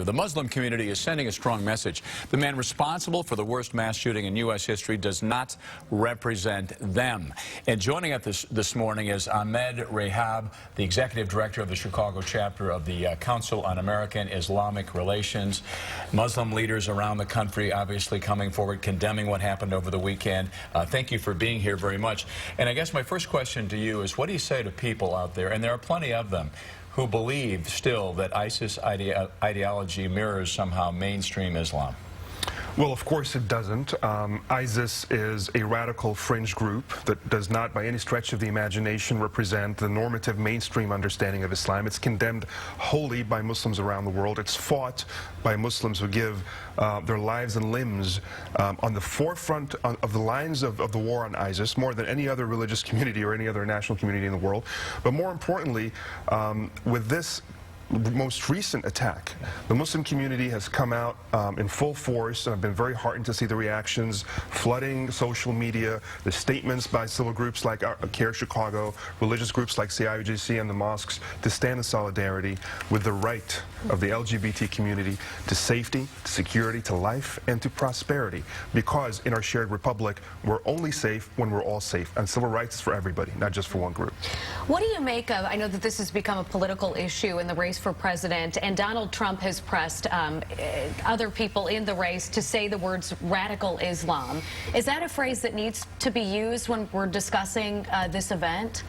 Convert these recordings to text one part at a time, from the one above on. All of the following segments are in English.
Chapter. The Muslim community is sending a strong message. The man responsible for the worst mass shooting in U.S. history does not represent them. And joining us this morning is Ahmed Rehab, the executive director of the Chicago chapter of the Council on American Islamic Relations. Muslim leaders around the country obviously coming forward, condemning what happened over the weekend. Thank you for being here very much. And I guess my first question to you is, what do you say to people out there, and there are plenty of them, who believe still that ISIS ideology mirrors somehow mainstream Islam? Well, of course it doesn't. ISIS is a radical fringe group that does not, by any stretch of the imagination, represent the normative mainstream understanding of Islam. It's condemned wholly by Muslims around the world. It's fought by Muslims who give their lives and limbs on the forefront of the lines of the war on ISIS, more than any other religious community or any other national community in the world. But more importantly, with this most recent attack, the Muslim community has come out in full force, and I've been very heartened to see the reactions flooding social media, the statements by civil groups like CAIR-Chicago, religious groups like CAIR-Chicago and the mosques to stand in solidarity with the right of the LGBT community to safety, to security, to life, and to prosperity. Because in our shared republic, we're only safe when we're all safe, and civil rights is for everybody, not just for one group. What do you make of, I know that this has become a political issue in the race for president, and Donald Trump has pressed other people in the race to say the words radical Islam. Is that a phrase that needs to be used when we're discussing this event?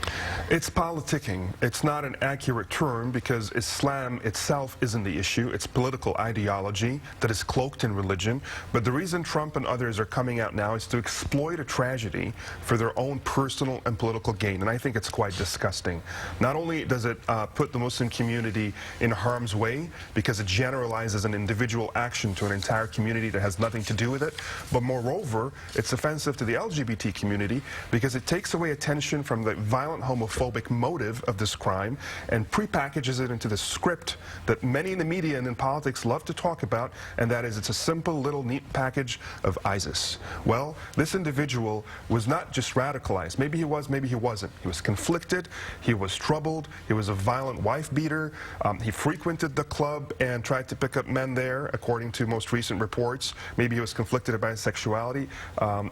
It's politicking. It's not an accurate term because Islam itself isn't the issue. It's political ideology that is cloaked in religion. But the reason Trump and others are coming out now is to exploit a tragedy for their own personal and political gain. And I think it's quite disgusting. Not only does it put the Muslim community in harm's way because it generalizes an individual action to an entire community that has nothing to do with it, but moreover, it's offensive to the LGBT community because it takes away attention from the violent homophobic motive of this crime and prepackages it into the script that many in the media and in politics love to talk about, and that is, it's a simple little neat package of ISIS. Well, this individual was not just radicalized. Maybe he was, maybe he wasn't. He was conflicted, he was troubled, he was a violent wife beater, he frequented the club and tried to pick up men there, according to most recent reports. Maybe he was conflicted about his sexuality.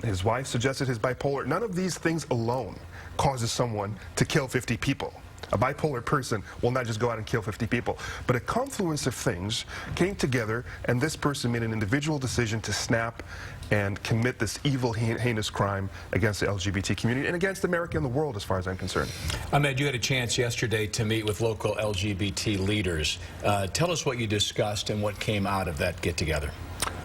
His wife suggested his bipolar. None of these things alone causes someone to kill 50 people. A bipolar person will not just go out and kill 50 people. But a confluence of things came together, and this person made an individual decision to snap and commit this evil, heinous crime against the LGBT community and against America and the world, as far as I'm concerned. Ahmed, you had a chance yesterday to meet with local LGBT leaders. Tell us what you discussed and what came out of that get-together.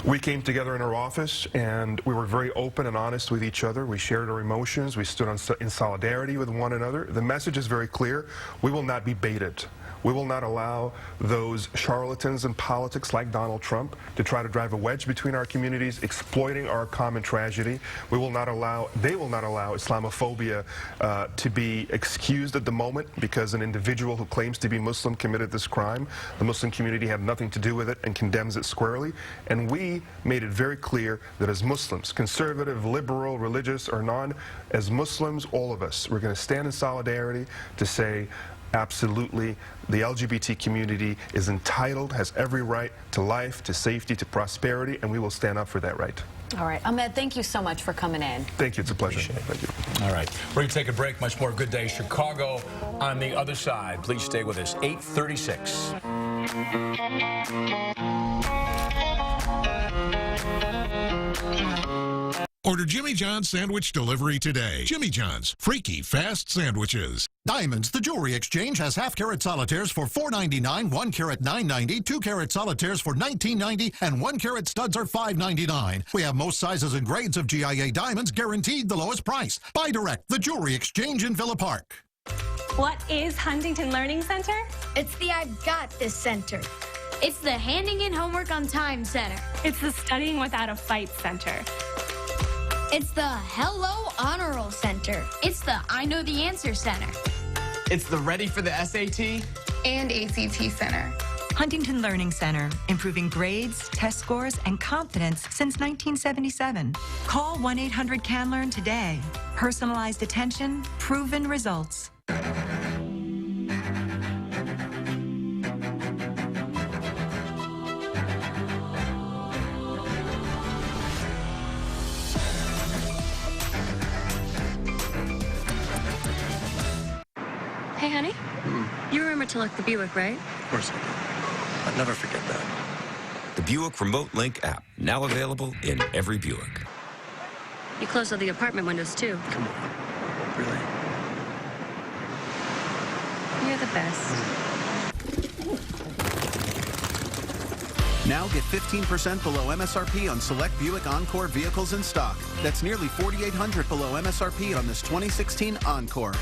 We came together in our office and we were very open and honest with each other. We shared our emotions. We stood in solidarity with one another. The message is very clear. We will not be baited. We will not allow those charlatans in politics like Donald Trump to try to drive a wedge between our communities, exploiting our common tragedy. They will not allow Islamophobia to be excused at the moment because an individual who claims to be Muslim committed this crime. The Muslim community had nothing to do with it and condemns it squarely. And we made it very clear that as Muslims, conservative, liberal, religious, or non, as Muslims, all of us, we're going to stand in solidarity to say, absolutely, the LGBT community is entitled, has every right to life, to safety, to prosperity, and we will stand up for that right. All right. Ahmed, thank you so much for coming in. Thank you. It's a pleasure. Thank you. All right. We're going to take a break. Much more Good Day Chicago on the other side. Please stay with us. 8:36. Order Jimmy John's sandwich delivery today. Jimmy John's, freaky fast sandwiches. Diamonds, the jewelry exchange, has half-carat solitaires for $4.99, 1-carat $9.90, 2-carat solitaires for $19.90, and 1-carat studs are $5.99. We have most sizes and grades of GIA diamonds, guaranteed the lowest price. Buy direct, the jewelry exchange in Villa Park. What is Huntington Learning Center? It's the I've Got This Center. It's the Handing in Homework on Time Center. It's the Studying Without a Fight Center. It's the Hello Honor Roll Center. It's the I Know the Answer Center. It's the Ready for the SAT and ACT Center. Huntington Learning Center, improving grades, test scores, and confidence since 1977. Call 1-800-CAN-LEARN today. Personalized attention, proven results. Hey, honey. You remember to lock the Buick, right? Of course I do. I'd never forget that. The Buick Remote Link app, now available in every Buick. You closed all the apartment windows, too. Come on. Really? You're the best. Now get 15% below MSRP on select Buick Encore vehicles in stock. That's nearly $4,800 below MSRP on this 2016 Encore.